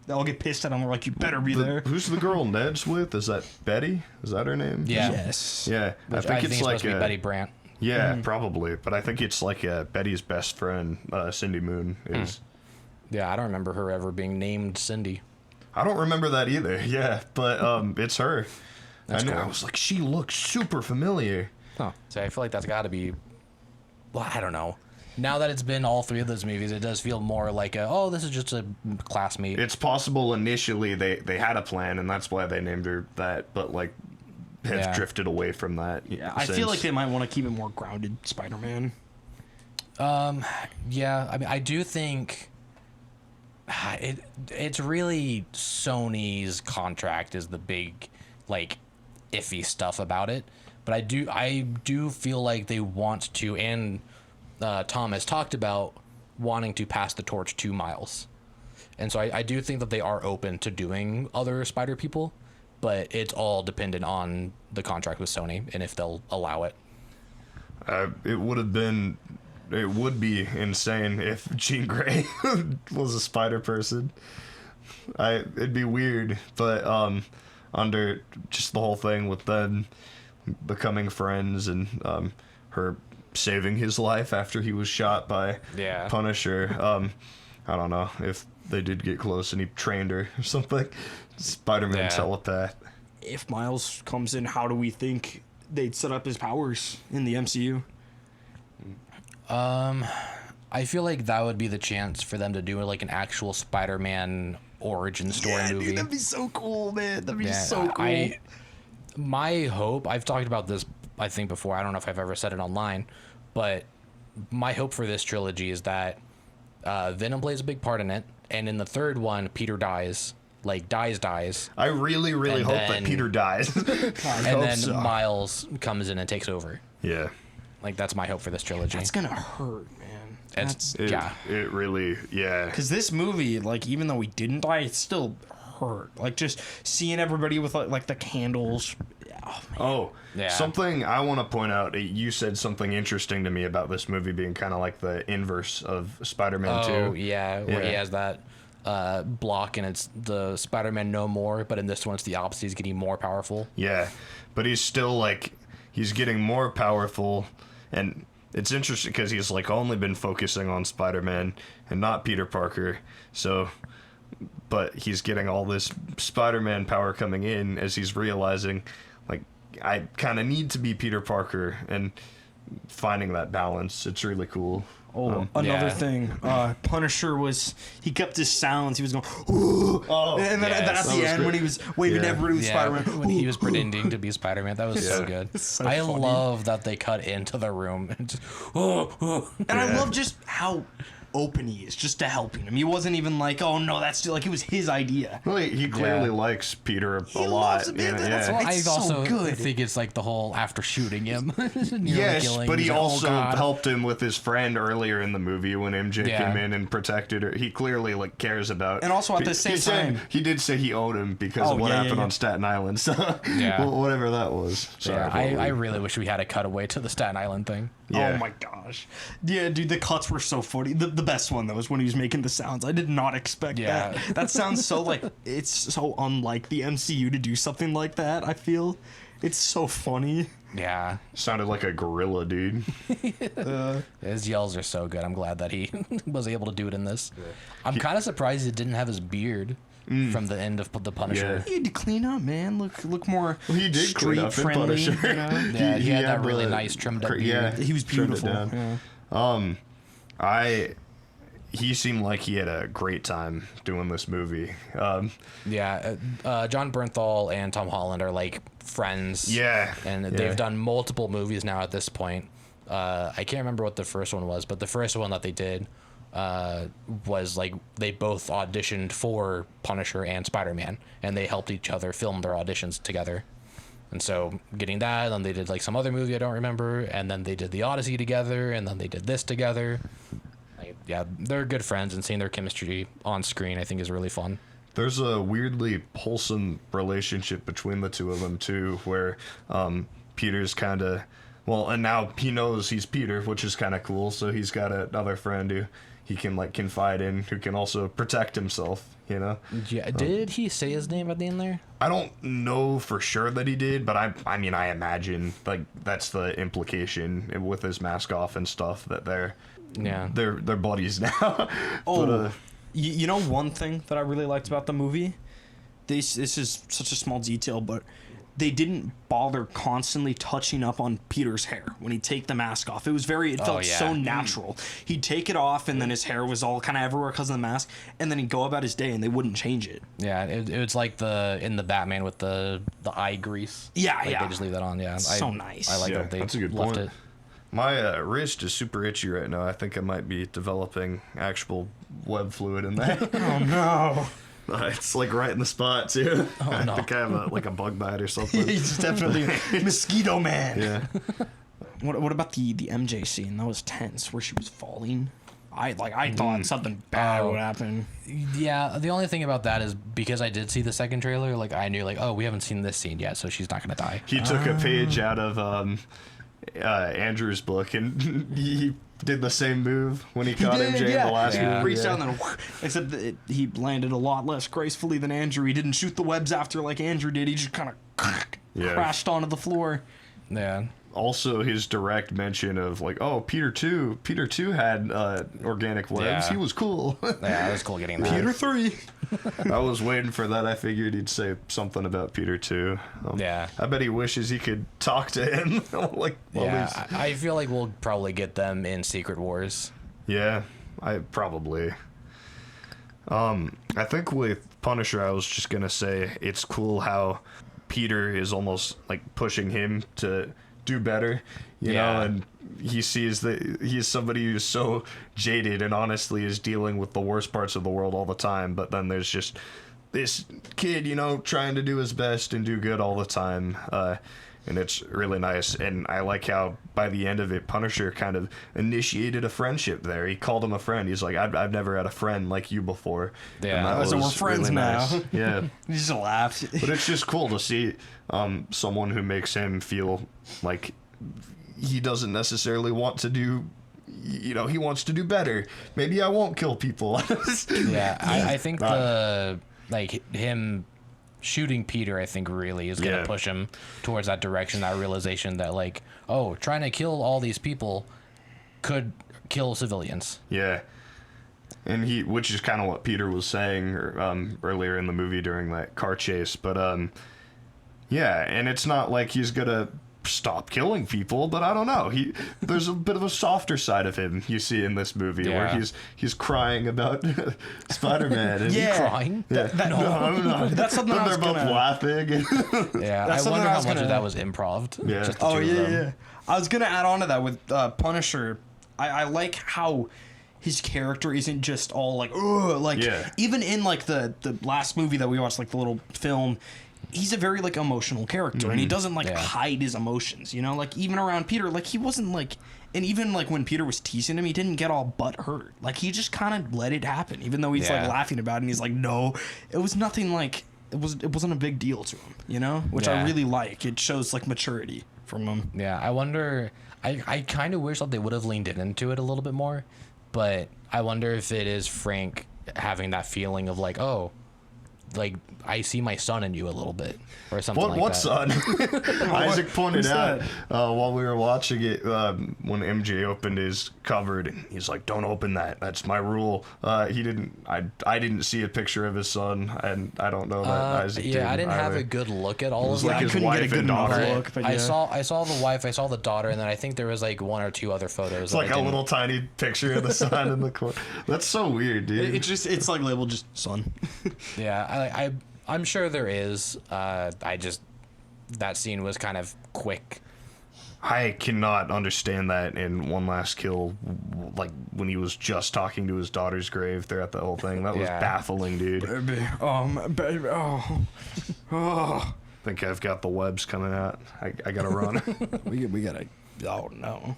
They'll get pissed at him. They're like, you better be there. who's the girl Ned's with? Is that Betty? Is that her name? Yeah. Yes. Yeah. Which I think it's supposed to be Betty Brant. Yeah, probably. But I think it's like Betty's best friend, Cindy Moon, is. Yeah, I don't remember her ever being named Cindy. I don't remember that either. Yeah, but it's her. That's I cool. was like, she looks super familiar. Huh. So I feel like that's got to be. Well, I don't know. Now that it's been all three of those movies, it does feel more like this is just a classmate. It's possible initially they had a plan, and that's why they named her that, but like have Yeah. drifted away from that. Yeah, I feel like they might want to keep it more grounded, Spider-Man. Yeah, I mean, I do think it's really Sony's contract is the big, like, iffy stuff about it. But I do feel like they want to, and Tom has talked about wanting to pass the torch to Miles. And so I do think that they are open to doing other Spider people, but it's all dependent on the contract with Sony and if they'll allow it. It would be insane if Jean Grey was a spider person. It'd be weird, but under just the whole thing with them becoming friends and her saving his life after he was shot by Yeah. Punisher. I don't know if they did get close and he trained her or something. Spider-Man Yeah. telepath. If Miles comes in, how do we think they'd set up his powers in the MCU? I feel like that would be the chance for them to do like an actual Spider-Man origin story movie. Dude, that'd be so cool, man. That'd be Yeah, so cool. My hope, I've talked about this, I think, before. I don't know if I've ever said it online, but my hope for this trilogy is that Venom plays a big part in it, and in the third one, Peter dies. Like, dies. I really, really And hope then- that Peter dies. And then Miles comes in and takes over. Yeah. Like, that's my hope for this trilogy. That's gonna hurt, man. It's- It, yeah. It really, yeah. Because this movie, like, even though he didn't die, it still hurt. Like, just seeing everybody with, like the candles. Oh, man. Oh, Yeah. something I want to point out. You said something interesting to me about this movie being kind of like the inverse of Spider-Man 2. Oh, yeah, where he Yeah. has that block, and it's the Spider-Man No More, but in this one, it's the opposite. He's getting more powerful. Yeah, but he's still like, he's getting more powerful, and it's interesting because he's like only been focusing on Spider-Man and not Peter Parker. So, but he's getting all this Spider-Man power coming in as he's realizing, like, I kind of need to be Peter Parker, and finding that balance. It's really cool. Oh, another yeah. thing. Punisher he kept his sounds. He was going, ooh. Oh, and then, yes. then at That the was end, great. when he was waving Yeah. everybody with Yeah, Spider-Man. when he was ooh. pretending to be Spider-Man, that was so Yeah. good. It's so I funny. love that they cut into the room and just, And I Yeah. love just how open he is, just to helping him. He wasn't even like, oh no, that's still like it was his idea. Well, he clearly Yeah. likes Peter a He lot. loves him, man. Yeah, That's yeah. why- I It's so also good. think it's like the whole after shooting him. nearly Yes, killing, but he he's like, "Oh, also God." helped him with his friend earlier in the movie when MJ Yeah. came in and protected her. He clearly like cares about. And also at the same he said, time- he did say he owed him because Oh, of what yeah, yeah, happened yeah. on Staten Island. So Yeah. well, whatever that was. Sorry, Yeah, what were I we- really wish we had a cutaway to the Staten Island thing. Yeah. Oh my gosh. Yeah, dude, the cuts were so funny. The best one though was when he was making the sounds. I did not expect Yeah. that. That sounds so like it's so unlike the MCU to do something like that, I feel. It's so funny. Yeah, Sounded like a gorilla, dude. his yells are so good. I'm glad that he was able to do it in this. I'm kind of surprised he didn't have his beard from the end of the Punisher. Yeah. You had to clean up, man. Look more Well, he did clean street up in friendly. Punisher. You know? Yeah, he had that the really nice trimmed up beard. Yeah, He was trimmed it beautiful. down. Yeah. He seemed like he had a great time doing this movie. Yeah, John Bernthal and Tom Holland are like friends. Yeah, and yeah. they've done multiple movies now at this point. I can't remember what the first one was, but the first one that they did was like they both auditioned for Punisher and Spider-Man, and they helped each other film their auditions together. And so getting that, and then they did like some other movie I don't remember, and then they did the Odyssey together, and then they did this together. Like, yeah, they're good friends, and seeing their chemistry on screen I think is really fun. There's a weirdly wholesome relationship between the two of them too, where Peter's kind of, well, and now he knows he's Peter, which is kind of cool. So he's got another friend who he can like confide in, who can also protect himself. You know. Yeah, did he say his name at the end there? I don't know for sure that he did, but I mean, I imagine like that's the implication with his mask off and stuff that they're Yeah. they're buddies now. Oh, But, you know one thing that I really liked about the movie? This is such a small detail, but they didn't bother constantly touching up on Peter's hair when he'd take the mask off. It felt yeah. so natural. He'd take it off, and then his hair was all kind of everywhere because of the mask, and then he'd go about his day, and they wouldn't change it. Yeah, it was like in the Batman with the eye grease. Yeah, like yeah. They just leave that on. Yeah, So nice. I like Yeah, that they that's a good left point. it. my wrist is super itchy right now. I think I might be developing actual web fluid in that. Oh no! It's like right in the spot too. Oh, no. I think I have like a bug bite or something. He's definitely mosquito man. Yeah. What about the MJ scene? That was tense, where she was falling. I thought something bad Oh. would happen. Yeah, the only thing about that is because I did see the second trailer, like I knew like, oh, we haven't seen this scene yet, so she's not gonna die. He took a page out of Andrew's book and he did the same move when he caught MJ in the last He Yeah. movie. reached Yeah. down and except that he landed a lot less gracefully than Andrew. He didn't shoot the webs after like Andrew did. He just kind of Yeah. crashed onto the floor. Yeah, Also, his direct mention of like, oh, Peter too had organic webs. Yeah. He was cool. yeah, it was cool getting that. Peter 3. I was waiting for that. I figured he'd say something about Peter too. Yeah. I bet he wishes he could talk to him. like, all Yeah, these- I feel like we'll probably get them in Secret Wars. yeah, I probably. I think with Punisher, I was just gonna say it's cool how Peter is almost like pushing him to do better, you know, and he sees that he's somebody who's so jaded and honestly is dealing with the worst parts of the world all the time. But then there's just this kid, you know, trying to do his best and do good all the time. And it's really nice. And I like how by the end of it, Punisher kind of initiated a friendship there. He called him a friend. He's like, I've never had a friend like you before. Yeah. And that So we're was friends really now. nice. Yeah. He just laughed. But it's just cool to see someone who makes him feel like he doesn't necessarily want to do, you know, he wants to do better. Maybe I won't kill people. Yeah, I think him shooting Peter, I think really is gonna push him towards that direction, that realization that like, oh, trying to kill all these people could kill civilians. Yeah. And which is kind of what Peter was saying earlier in the movie during that car chase. But yeah, and it's not like he's gonna stop killing people, but I don't know. There's a bit of a softer side of him you see in this movie where he's crying about Spider-Man. And Crying? Yeah. No. That's something I was they're both gonna... laughing. Yeah, I something wonder I how was much of gonna- that was improv. Yeah. Just the Oh two of yeah, them. yeah. I was gonna add on to that with Punisher. I like how his character isn't just all like, ugh, like even in like the last movie that we watched, like the little film, he's a very like emotional character, and he doesn't like hide his emotions. You know, like even around Peter, like he wasn't like, and even like when Peter was teasing him, he didn't get all butt hurt. Like he just kind of let it happen, even though he's like laughing about it. And he's like, no, it was nothing like it wasn't a big deal to him. You know, which I really like. It shows like maturity from him. Yeah, I wonder. I kind of wish that they would have leaned into it a little bit more, but I wonder if it is Frank having that feeling of like, oh, like I see my son in you a little bit, or something like what that. son? Isaac pointed who's out while we were watching it when MJ opened his cupboard, and he's like, "Don't open that. That's my rule." He didn't. I didn't see a picture of his son, and I don't know that Isaac did. I didn't have either. a good look at all It was of like them. his couldn't get a wife good and enough daughter. look, but I yeah. saw the wife, I saw the daughter, and then I think there was like one or two other photos. It's like a little tiny picture of the son in the corner. That's so weird, dude. It's like labeled just son. Yeah, I'm sure there is. That scene was kind of quick. I cannot understand that in One Last Kill, like when he was just talking to his daughter's grave throughout the whole thing. That was baffling, dude. Baby, baby, oh. I think I've got the webs coming out. I gotta run. We gotta, oh no.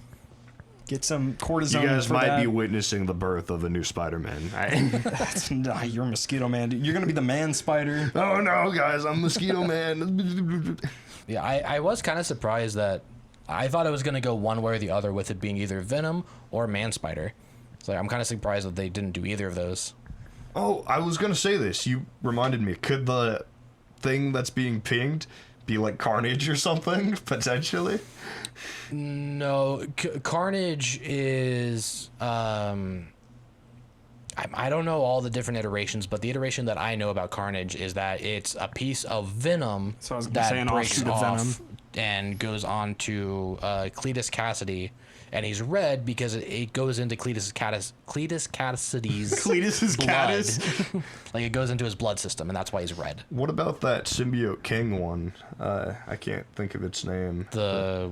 Get some cortisone. You guys for might that. be witnessing the birth of a new Spider-Man. Nah, you're a mosquito man, dude. You're gonna be the man spider. Oh no, guys, I'm Mosquito Man. Yeah, I was kind of surprised that I thought it was going to go one way or the other with it being either Venom or Man Spider. So I'm kind of surprised that they didn't do either of those. Oh, I was gonna say this. You reminded me. Could the thing that's being pinged be like Carnage or something, potentially? No, Carnage is... I don't know all the different iterations, but the iteration that I know about Carnage is that it's a piece of Venom So I was gonna say an offshoot of Venom. and goes on to Cletus Cassidy, and he's red because it goes into Cletus Cassidy's Cletus's blood. caddis. Like it goes into his blood system, and that's why he's red. What about that Symbiote King one? I can't think of its name.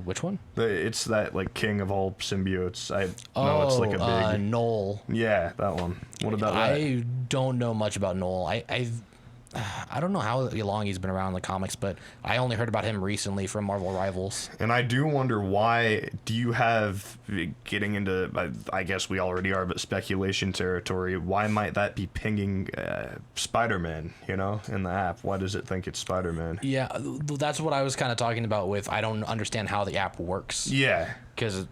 Which one? It's that like king of all symbiotes. I know it's like a big. Knoll. Yeah, that one. What about that? I don't know much about Knoll. I don't know how long he's been around in the comics, but I only heard about him recently from Marvel Rivals. And I do wonder why. Do you have, getting into, I guess we already are, but speculation territory, why might that be pinging Spider-Man, you know, in the app? Why does it think it's Spider-Man? Yeah, that's what I was kind of talking about with I don't understand how the app works. Yeah. Because,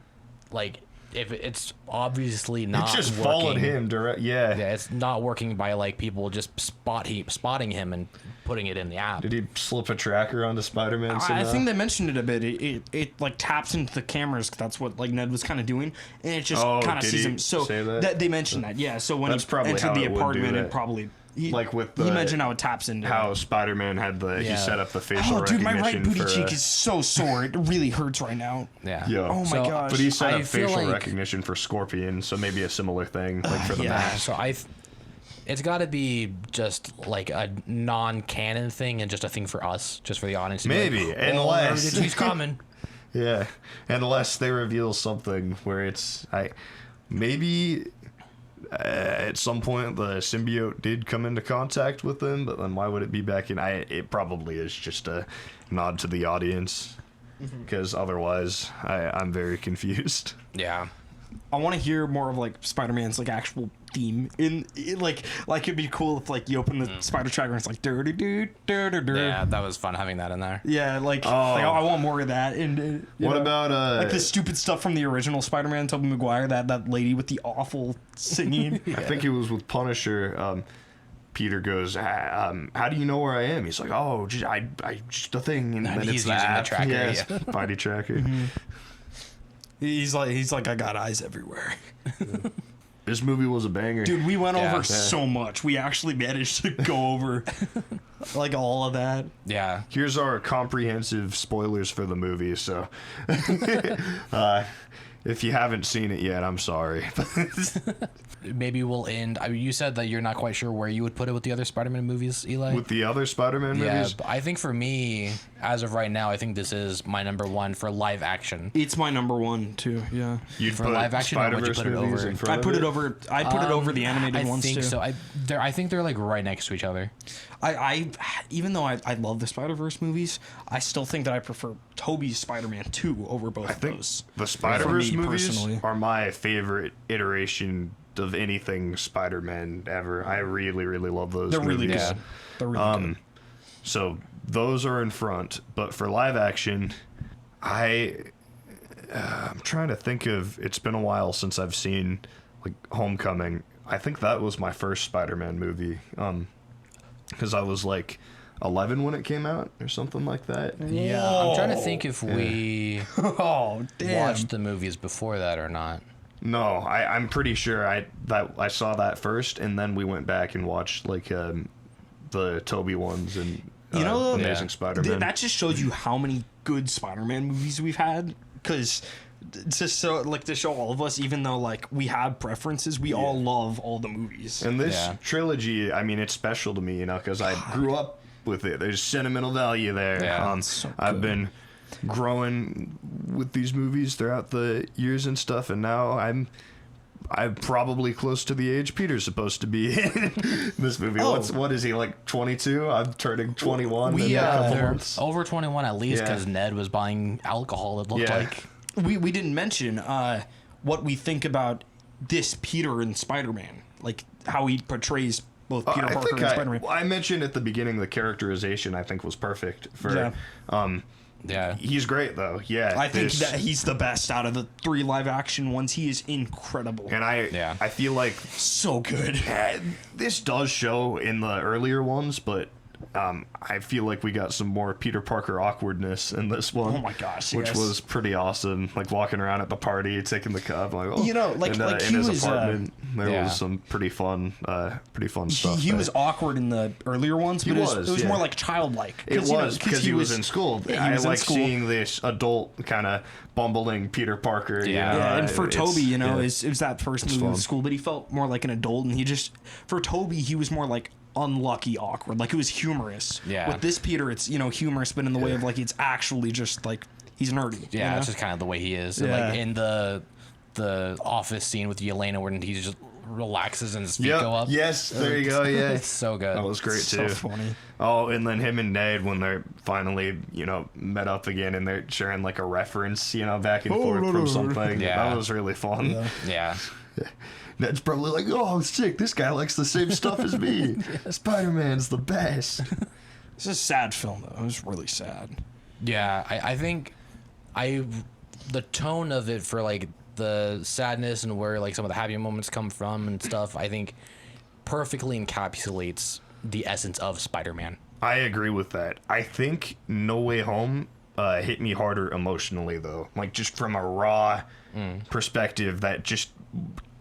like, if it's obviously not It just working, followed him direct. Yeah. Yeah, it's not working by, like, people just spotting him and putting it in the app. Did he slip a tracker onto Spider-Man somehow? I think they mentioned it a bit. It like taps into the cameras. 'Cause that's what like Ned was kind of doing, and it just Oh, kind of did sees he him. So say that? they mentioned that. Yeah. So when That's he probably entered how the it would do apartment, that. it probably Like with he the- mentioned how it taps into How Spider-Man had he Yeah. set up the facial Oh, dude, my recognition right booty for, cheek is so sore. It really hurts right now. Yeah. Yeah. Oh my So, gosh. But he set I up feel facial like- recognition for Scorpion, so maybe a similar thing, like for the yeah. mask. So It's got to be just like a non-canon thing and just a thing for us, just for the audience. To Maybe, be like, unless- she's coming. Yeah, unless they reveal something where it's maybe at some point the symbiote did come into contact with them, but then why would it be back in? It probably is just a nod to the audience, because otherwise I'm very confused. Yeah. I want to hear more of like Spider-Man's like actual theme like it'd be cool if like you open the spider tracker and it's like dirty dude Yeah, that was fun having that in there. yeah like I want more of that. And you What know, about like the stupid stuff from the original Spider-Man, Tobey Maguire, that lady with the awful singing. I think it was with Punisher. Peter goes, how do you know where I am? He's like, oh, I just a thing, and then he's it's using the that. tracker, Yes, yeah. body tracker. He's like I got eyes everywhere. This movie was a banger. Dude, we went Yeah. over Yeah. so much. We actually managed to go over like all of that. Yeah. Here's our comprehensive spoilers for the movie. So, if you haven't seen it yet, I'm sorry. Maybe we'll end. I mean, you said that you're not quite sure where you would put it with the other Spider-Man movies, Eli. With the other Spider-Man Yeah, movies, but I think for me, as of right now, I think this is my number one for live action. It's my number one too. Yeah, you'd for put live action, or would you Spider-Verse put it movies over? in front I put of it over. I put it over the animated I ones think too. so. I think they're like right next to each other. I even though I love the Spider-Verse movies, I still think that I prefer Tobey's Spider-Man 2 over both of think those. the Spider-Verse me movies personally. are my favorite iteration of anything Spider-Man ever. I really, really love those They're movies. really good. Yeah. They're really good. So those are in front, but for live action, I'm trying to think of. It's been a while since I've seen like Homecoming. I think that was my first Spider-Man movie. Because I was like 11 when it came out or something like that. Yeah, I'm trying to think if we Oh damn! watched the movies before that or not. No, I'm pretty sure I saw that first, and then we went back and watched like the Toby ones and Amazing Yeah. Spider-Man. That just shows you how many good Spider-Man movies we've had. Because to show all of us, even though like we have preferences, we all love all the movies. And this Yeah. trilogy, I mean, it's special to me, because I grew up with it. There's sentimental value there. Yeah, so I've good. been growing with these movies throughout the years and stuff, and now I'm probably close to the age Peter's supposed to be in this movie. Oh. What is he, like 22? I'm turning 21 We, in a couple They're months. over 21 at least Yeah. because Ned was buying alcohol. It looked Yeah. like. We didn't mention what we think about this Peter in Spider-Man, like how he portrays both Peter I Parker think and Spider-Man. I mentioned at the beginning the characterization I think was perfect for Yeah. Yeah. he's great though. Yeah. I think this- that he's the best out of the 3 live-action ones. He is incredible. and Yeah. I feel like So good. this does show in the earlier ones, but I feel like we got some more Peter Parker awkwardness in this one. Oh my gosh, which yes. was pretty awesome. Like walking around at the party, taking the cup, like oh, You know, like- like in he his was, apartment, there yeah. was some pretty fun stuff. He there. was awkward in the earlier ones, but He it was yeah. more like childlike. It was because he was in school. Yeah, he I was in like school. seeing this adult kind of bumbling Peter Parker. you Yeah. know, Yeah, and for it's- Toby, you know, yeah. it was that first movie fun. in school, but he felt more like an adult, and he just, for Toby, he was more like unlucky awkward, like it was humorous. Yeah. With this Peter, it's, you know, humorous, but in the way of like, it's actually just like, he's nerdy. Yeah, you know? it's just kind of the way he is. And, Yeah. like in the office scene with Yelena, when he just relaxes and his feet Yep. go up. Yes, there you go. Yeah, It's so good. that was great so too. funny. Oh, and then him and Ned when they're finally, met up again and they're sharing like a reference, back and forth from something. Yeah. That was really fun. Yeah. Ned's probably like, oh, sick, this guy likes the same stuff as me. Spider-Man's the best. It's a sad film, though. It was really sad. Yeah, I think the tone of it for like the sadness and where like some of the happy moments come from and stuff, I think perfectly encapsulates the essence of Spider-Man. I agree with that. I think No Way Home hit me harder emotionally, though. Like, just from a raw perspective,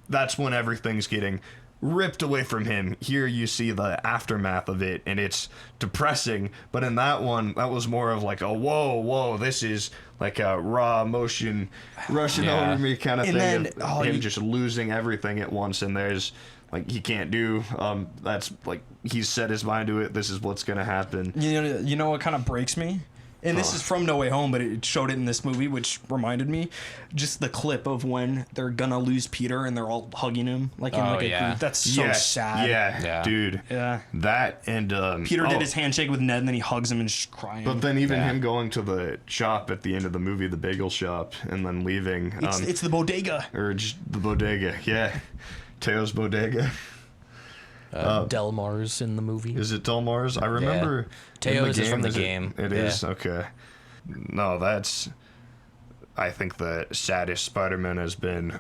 that's when everything's getting ripped away from him. Here you see the aftermath of it, and it's depressing. But in that one, that was more of like a whoa, this is like a raw emotion rushing Yeah. over me kind of And thing. then, Of him just losing everything at once, and there's like he can't do. That's like he's set his mind to it. This is what's gonna happen. You know what kind of breaks me? And this is from No Way Home, but it showed it in this movie, which reminded me just the clip of when they're gonna lose Peter and they're all hugging him like in Oh, like a yeah. group. That's so sad. Yeah, dude. Yeah. That and Peter oh, did his handshake with Ned, and then he hugs him and just crying. But then even Yeah. him going to the shop at the end of the movie, the bagel shop, and then leaving. it's the bodega. Or just the bodega. Yeah. Teo's bodega. Del Mar's in the movie. Is it Del Mar's? I remember. in Teo's is from the it- game. It Yeah. is? Okay. No, that's. I think the saddest Spider Man has been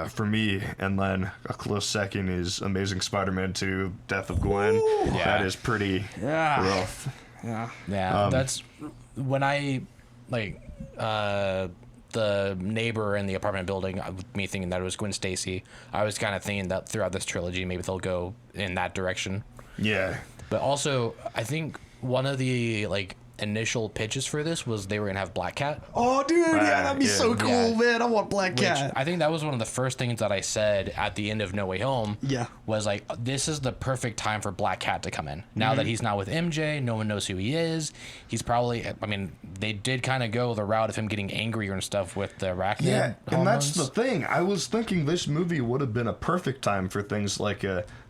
for me. And then a close second is Amazing Spider Man 2 Death of Gwen. Yeah. That is pretty Yeah. rough. Yeah. Yeah, that's when I like the neighbor in the apartment building. Me thinking that it was Gwen Stacy. I was kind of thinking that throughout this trilogy, maybe they'll go in that direction. Yeah. But also, I think one of the like initial pitches for this was they were gonna have Black Cat. Oh, dude, yeah, that'd be yeah. so cool, Yeah. man. I want Black Which Cat. I think that was one of the first things that I said at the end of No Way Home. Yeah. Was like, this is the perfect time for Black Cat to come in. Now that he's not with MJ, no one knows who he is. He's probably, I mean, they did kind of go the route of him getting angrier and stuff with the arachnid Yeah, and that's the hormones. thing. I was thinking this movie would have been a perfect time for things like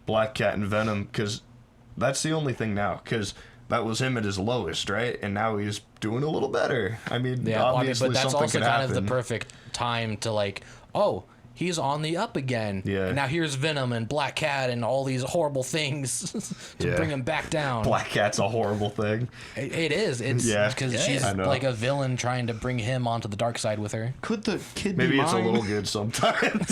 Black Cat and Venom, because that's the only thing now. Because that was him at his lowest, right? And now he's doing a little better. I mean, Yeah, well, I mean, obviously but that's something also could kind happen. of the perfect time to like, oh, he's on the up again. Yeah. And now here's Venom and Black Cat and all these horrible things to Yeah. bring him back down. Black Cat's a horrible thing. It is. It's Yeah. because Yeah. she's I know. like a villain trying to bring him onto the dark side with her. Could the kid Maybe be it's mine? a little good sometimes.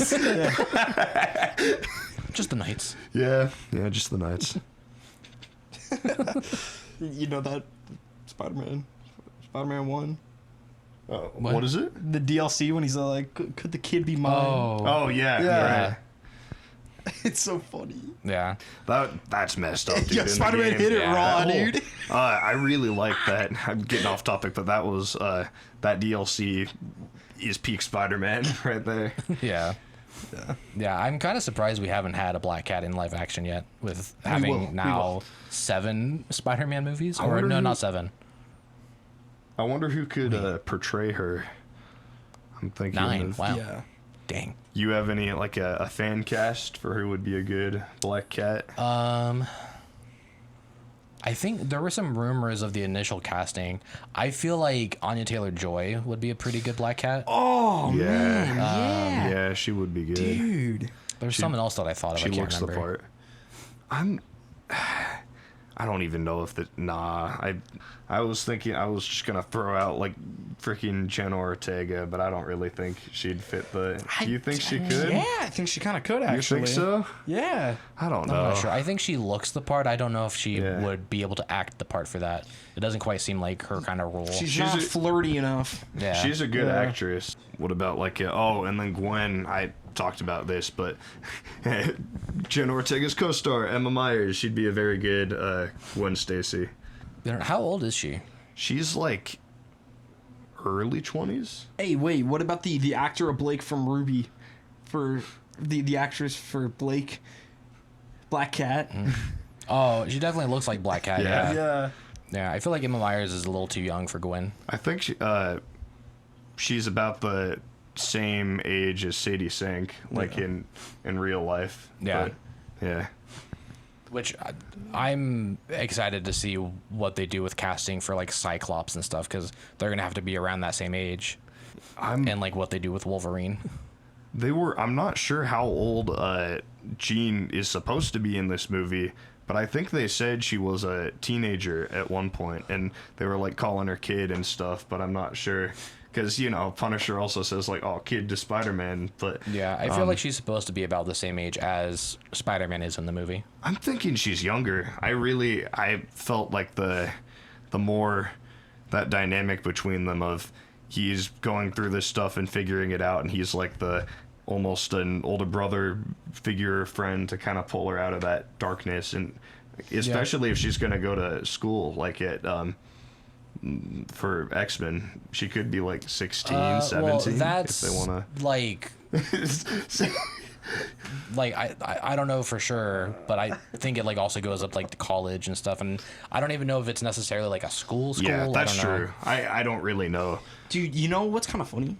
Just the knights. yeah, just the nights. You know that Spider-Man 1? What is it? The DLC when he's like, could the kid be mine? Oh yeah, Yeah. right. It's so funny. Yeah. That's messed up, dude. Yeah, in the Spider-Man game. hit it Yeah. raw, Oh, dude. I really like that. I'm getting off topic, but that was that DLC is peak Spider-Man right there. Yeah. Yeah, I'm kind of surprised we haven't had a Black Cat in live action yet, with having will. now 7 Spider-Man movies. Or wonder no, who- not 7. I wonder who could portray her. I'm thinking 9. of, Wow. Yeah. Dang. You have any like a fan cast for who would be a good Black Cat? I think there were some rumors of the initial casting. I feel like Anya Taylor-Joy would be a pretty good Black Cat. Oh, yeah, man. Yeah. yeah, she would be good. Dude. There's something else that I thought of. She I can't looks the remember. part. I don't even know if I was thinking I was just gonna throw out like freaking Jenna Ortega, but I don't really think she'd fit the. Do you think she could? Yeah, I think she kind of could, You actually. think so? Yeah. I don't I'm know. not sure. I think she looks the part. I don't know if she Yeah. would be able to act the part for that. It doesn't quite seem like her kind of role. She's She's not a- flirty enough. yeah. She's a good Yeah. actress. What about like and then Gwen? I talked about this, but Jenna Ortega's co-star Emma Myers. She'd be a very good Gwen Stacy. How old is she? She's like early 20s. Hey, wait, what about the actor of Blake from Ruby? For the actress for Blake? Black Cat? Oh, she definitely looks like Black Cat. Yeah. Yeah. Yeah. I feel like Emma Myers is a little too young for Gwen. I think she's about the same age as Sadie Sink, like in real life. Yeah. But, yeah. Which I'm excited to see what they do with casting for like Cyclops and stuff, because they're gonna have to be around that same age, and like what they do with Wolverine. I'm not sure how old Jean is supposed to be in this movie, but I think they said she was a teenager at one point, and they were like calling her kid and stuff, but I'm not sure. Because, Punisher also says, like, oh, kid to Spider-Man, but... Yeah, I feel like she's supposed to be about the same age as Spider-Man is in the movie. I'm thinking she's younger. I felt like the more that dynamic between them of he's going through this stuff and figuring it out, and he's like the almost an older brother figure, friend to kind of pull her out of that darkness, and especially if she's gonna go to school like at for X-Men, she could be like 16, 17 well, if that's they want like like I don't know for sure, but I think it like also goes up like to college and stuff, and I don't even know if it's necessarily like a school. Yeah, that's I don't know. true. I don't really know. Dude, you know what's kind of funny?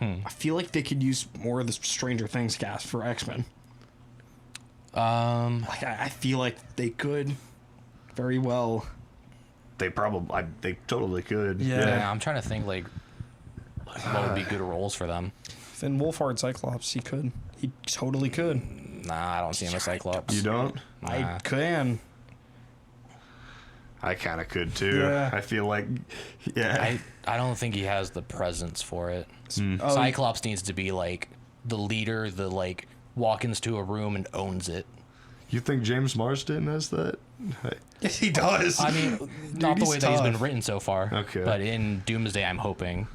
I feel like they could use more of the Stranger Things cast for X-Men. Like I feel like they could very well. They they totally could. Yeah, I'm trying to think like what would be good roles for them. Finn Wolfhard Cyclops, he could. He totally could. Nah, I don't see him as Cyclops. You don't? I can. I kind of could too. Yeah. I feel like, yeah. I don't think he has the presence for it. Oh, Cyclops needs to be like the leader, the like walk into a room and owns it. You think James Marsden has that? yes, he does. I mean, not the he's way that he's been tough. written so far. Okay. But in Doomsday, I'm hoping.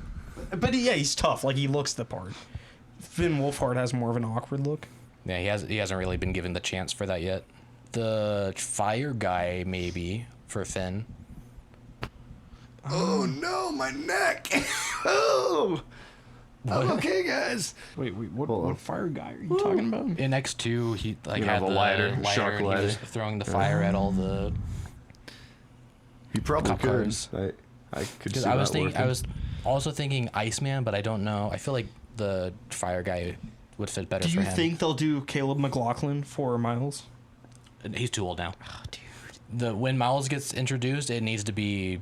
But yeah, he's tough. Like he looks the part. Finn Wolfhard has more of an awkward look. Yeah, he hasn't really been given the chance for that yet. The fire guy maybe for Finn. Oh no, my neck! Oh, I'm okay, guys. Wait, Hold on. what fire guy are you talking about? In X2, he like You know, had the the lighter, lighter shark and he lighter. was throwing the fire at all the. You probably Cop could. cars. I could see I was that thinking, I working. was also thinking Iceman, but I don't know. I feel like the fire guy would fit better Do for you him. think they'll do Caleb McLaughlin for Miles? He's too old now. Oh, dude. When Miles gets introduced, it needs to be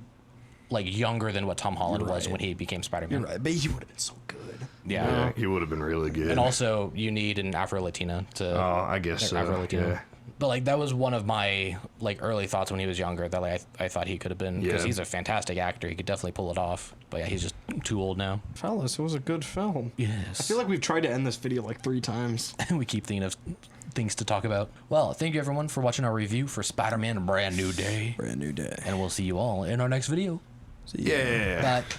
like younger than what Tom Holland You're was right. when he became Spider-Man. You're right, but he would have been so good. Yeah. Yeah, he would have been really good. And also, you need an Afro-Latina to. Oh, I guess so. Afro-Latino. Yeah. But like that was one of my like early thoughts when he was younger. That like I thought he could have been because Yeah. he's a fantastic actor. He could definitely pull it off. But yeah, he's just too old now. Fellas, it was a good film. Yes. I feel like we've tried to end this video like 3 times. we keep thinking of things to talk about. Well, thank you everyone for watching our review for Spider-Man: A Brand New Day, Brand new day. and we'll see you all in our next video. Yeah. Bye.